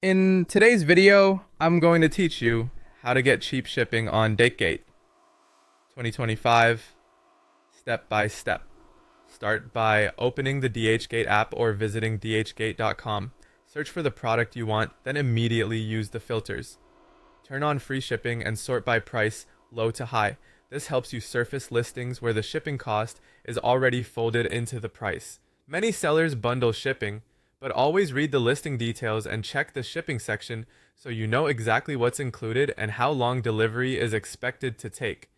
In today's video, I'm going to teach you how to get cheap shipping on Dhgate 2025 step by step. Start by opening the Dhgate app or visiting dhgate.com. Search for the product you want, then immediately use the filters. Turn on free shipping and sort by price, low to high. This helps you surface listings where the shipping cost is already folded into the price. Many sellers bundle shipping, but always read the listing details and check the shipping section so you know exactly what's included and how long delivery is expected to take.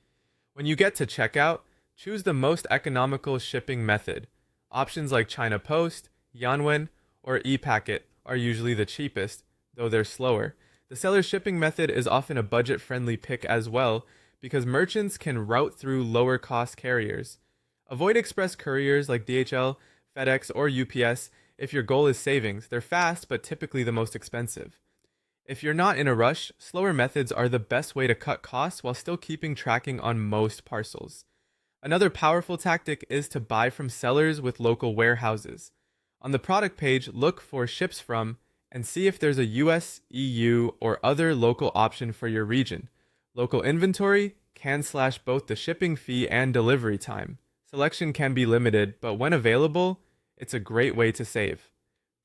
When you get to checkout, choose the most economical shipping method. Options like China Post, Yanwen, or ePacket are usually the cheapest, though they're slower. The seller's shipping method is often a budget-friendly pick as well because merchants can route through lower-cost carriers. Avoid express couriers like DHL, FedEx, or UPS if your goal is savings. They're fast but typically the most expensive. If you're not in a rush, slower methods are the best way to cut costs while still keeping tracking on most parcels. Another powerful tactic is to buy from sellers with local warehouses. On the product page, look for ships from and see if there's a US, EU, or other local option for your region. Local inventory can slash both the shipping fee and delivery time. Selection can be limited, but when available, it's a great way to save.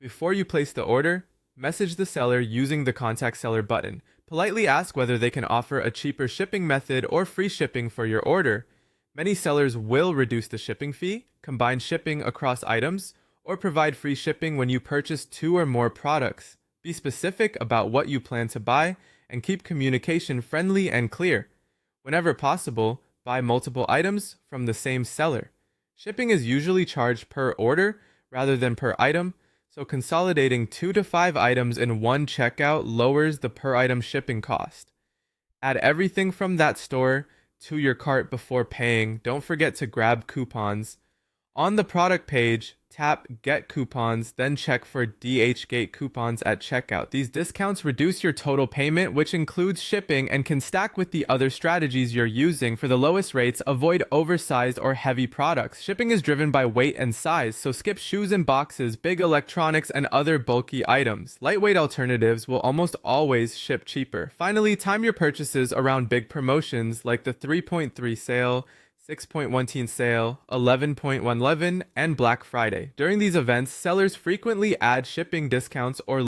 Before you place the order, message the seller using the Contact Seller button. Politely ask whether they can offer a cheaper shipping method or free shipping for your order. Many sellers will reduce the shipping fee, combine shipping across items, or provide free shipping when you purchase 2 or more products. Be specific about what you plan to buy and keep communication friendly and clear. Whenever possible, buy multiple items from the same seller. Shipping is usually charged per order rather than per item, so consolidating 2 to 5 items in one checkout lowers the per item shipping cost. Add everything from that store to your cart before paying. Don't forget to grab coupons. On the product page, tap Get Coupons, then check for Dhgate coupons at checkout. These discounts reduce your total payment, which includes shipping, and can stack with the other strategies you're using. For the lowest rates, avoid oversized or heavy products. Shipping is driven by weight and size, so skip shoes and boxes, big electronics, and other bulky items. Lightweight alternatives will almost always ship cheaper. Finally, time your purchases around big promotions like the 3.3 sale, 6.1 sale, 11.11, and Black Friday. During these events, sellers frequently add shipping discounts or